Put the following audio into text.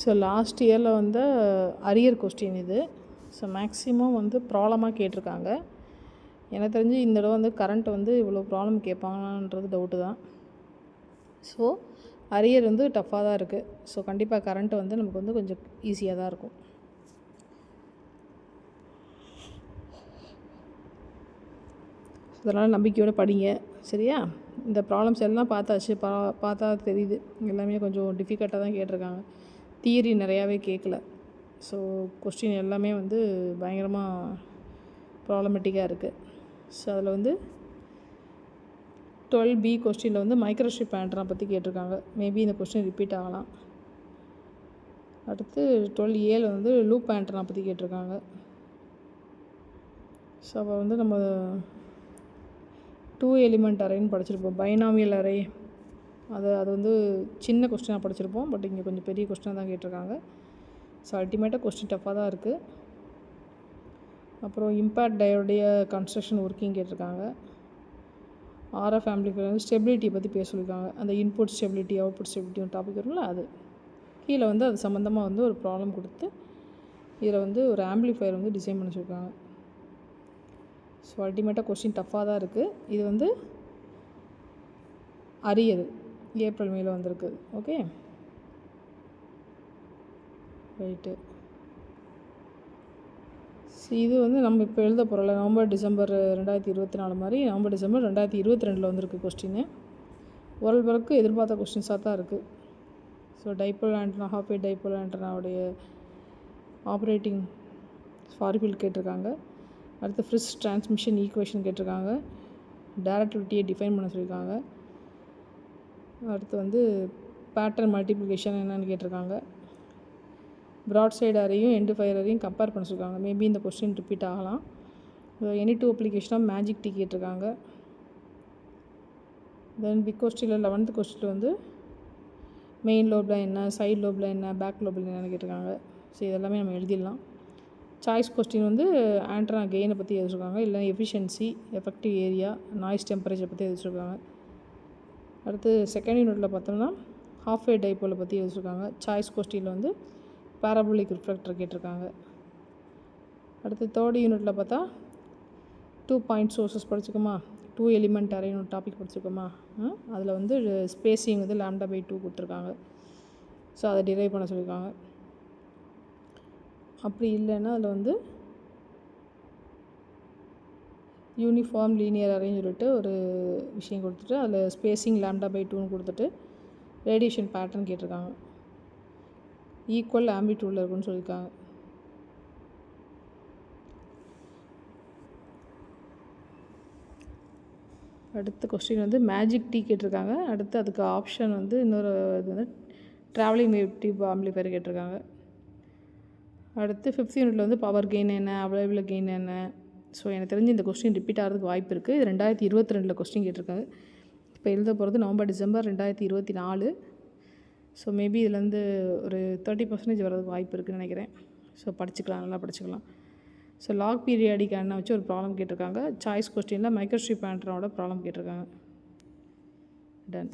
So last இயரில் வந்து arrear question இது. ஸோ மேக்ஸிமம் வந்து ப்ராப்ளமாக கேட்டிருக்காங்க. எனக்கு தெரிஞ்சு இந்த தடவை வந்து கரண்ட் வந்து இவ்வளோ ப்ராப்ளம் கேட்பாங்கன்றது டவுட்டு தான். ஸோ அரியர் வந்து டஃப்பாக தான் இருக்குது. ஸோ கண்டிப்பாக கரண்ட்டு வந்து நமக்கு வந்து கொஞ்சம் ஈஸியாக தான் இருக்கும். அதனால் நம்பிக்கையோடு படிங்க, சரியா? இந்த ப்ராப்ளம்ஸ் எல்லாம் பார்த்தாச்சு. பார்த்தா தெரியுது எல்லாமே கொஞ்சம் டிஃபிகல்ட்டாக தான் கேட்டிருக்காங்க. தியரி நிறையாவே கேட்கல. ஸோ கொஸ்டின் எல்லாமே வந்து பயங்கரமாக ப்ராப்ளமேட்டிக்காக இருக்குது. ஸோ அதில் வந்து 12B கொஸ்டினில் வந்து மைக்ரோஸ்ட்ரிப் ஆண்டனா பற்றி கேட்டிருக்காங்க. மேபி இந்த கொஸ்டின் ரிப்பீட் ஆகலாம். அடுத்து 12Aல வந்து லூப் ஆண்டனா பற்றி கேட்டிருக்காங்க. ஸோ அப்போ வந்து நம்ம 2 எலிமெண்ட் அரேன்னு படிச்சிருப்போம். பைனாமியல் அரே அது வந்து சின்ன கொஸ்டினாக படிச்சிருப்போம். பட் இங்கே கொஞ்சம் பெரிய கொஸ்டினாக தான் கேட்டிருக்காங்க. ஸோ அல்டிமேட்டாக கொஸ்டின் டஃப்பாக தான் இருக்குது. அப்புறம் இம்பேக்ட் டயோடைய கன்ஸ்ட்ரக்ஷன் ஒர்க்கிங் கேட்டிருக்காங்க. ஆர்எஃப் ஆம்பிளிஃபையர் வந்து ஸ்டெபிலிட்டி பற்றி பேச சொல்லியிருக்காங்க. அந்த இன்புட் ஸ்டெபிலிட்டி அவுட்புட் ஸ்டெபிலிட்டி ஒரு டாபிக் வரும்ல, அது கீழே வந்து அது சம்மந்தமாக வந்து ஒரு ப்ராப்ளம் கொடுத்து இதில் வந்து ஒரு ஆம்பிளிஃபையர் வந்து டிசைன் பண்ண சொல்லியிருக்காங்க. ஸோ அல்டிமேட்டாக கொஸ்டின் டஃப்பாக தான் இருக்குது. இது வந்து அரியர் ஏப்ரல் மேல வந்திருக்கு. Okay, right. இது வந்து நம்ம இப்போ எழுத போகிறோம்ல, நவம்பர் டிசம்பர் 2024 மாதிரி நவம்பர் டிசம்பர் 2022 வந்திருக்கு கொஸ்டின்னு. ஓரளவுக்கு எதிர்பார்த்த கொஸ்டின்ஸாக தான் இருக்குது. So dipole antenna, half wave dipole ஆண்டனாவுடைய ஆப்ரேட்டிங் ஃபார்முலா கேட்டிருக்காங்க. அடுத்து ஃப்ரிஸ் டிரான்ஸ்மிஷன் ஈக்குவேஷன் கேட்டிருக்காங்க. டைரக்டிவிட்டியை டிஃபைன் பண்ண சொல்லியிருக்காங்க. அடுத்து வந்து பேட்டர்ன் மல்டிப்ளிகேஷன் என்னென்னு கேட்டிருக்காங்க. ப்ராட் சைடு அரேயும் எண்டு ஃபயர் அரேயும் கம்பேர் பண்ண சொல்லியிருக்காங்க. மேபி இந்த கொஸ்டின் ரிப்பீட் ஆகலாம். எனி டூ அப்ளிகேஷனாக மேஜிக் டீ கேட்டிருக்காங்க. தென் பிக் கொஸ்டினில் 11th கொஸ்டினில் வந்து மெயின் லோபில் என்ன, சைட் லோபில் என்ன, பேக் லோபில் என்னென்னு கேட்டிருக்காங்க. ஸோ இதெல்லாமே நம்ம எழுதிடலாம். சாய்ஸ் கொஸ்டின் வந்து ஆண்டனா கெயினை பற்றி எழுதிருக்காங்க, இல்லை efficiency, effective area, noise temperature பற்றி எழுதிருக்காங்க. அடுத்து செகண்ட் யூனிட்டில் பார்த்தோம்னா ஹாஃப் வே டைபோலை பற்றி எழுதிருக்காங்க. சாய்ஸ் கொஸ்டினில் வந்து பேராபோலிக் ரிஃப்ளெக்டர் கேட்டிருக்காங்க. அடுத்து தேர்ட் யூனிட்டில் பார்த்தா 2 பாயிண்ட் சோர்ஸஸ் படிச்சுக்கோமா, 2 எலிமெண்ட் அரேன்னு ஒரு டாபிக் படிச்சுக்கோமா. அதில் வந்து ஸ்பேஸிங் வந்து λ/2 கொடுத்துருக்காங்க. ஸோ அதை டிரைவ் பண்ண சொல்லியிருக்காங்க. அப்படி இல்லைன்னா அதில் வந்து யூனிஃபார்ம் லீனியர் அரேன்னு சொல்லிட்டு ஒரு விஷயம் கொடுத்துட்டு அதில் ஸ்பேஸிங் λ/2ன்னு கொடுத்துட்டு ரேடியேஷன் பேட்டர்ன் கேட்டிருக்காங்க. ஈக்குவல் ஆம்பிட்யூடில் இருக்குன்னு சொல்லியிருக்காங்க. அடுத்த கொஸ்டின் வந்து மேஜிக் டீ கேட்டிருக்காங்க. அடுத்து அதுக்கு ஆப்ஷன் வந்து இன்னொரு இது வந்து ட்ராவலிங் வேவ் டியூப் ஆம்பிளிஃபையர் கேட்டிருக்காங்க. அடுத்து 5th யூனிட்டில் வந்து பவர் கெயின் என்ன, அவைலபிள் கெயின் என்ன. ஸோ எனக்கு தெரிஞ்சு இந்த கொஸ்டின் ரிப்பீட் ஆகிறதுக்கு வாய்ப்பு இருக்குது. இது 2022 கொஸ்டின் கேட்டிருக்காங்க. இப்போ எழுத போகிறது நவம்பர் டிசம்பர் 2024. ஸோ மேபி இதுலேருந்து ஒரு 30% வரதுக்கு வாய்ப்பு இருக்குதுன்னு நினைக்கிறேன். ஸோ படிச்சுக்கலாம், நல்லா படிச்சுக்கலாம். ஸோ லாக் பீரியாடிக் ஆண்டனா வச்சு ஒரு ப்ராப்ளம் கேட்டிருக்காங்க. சாய்ஸ் கொஸ்டினில் மைக்ரோஸ்ட்ரிப் ஆண்டனாவோட ப்ராப்ளம் கேட்டிருக்காங்க. டன்.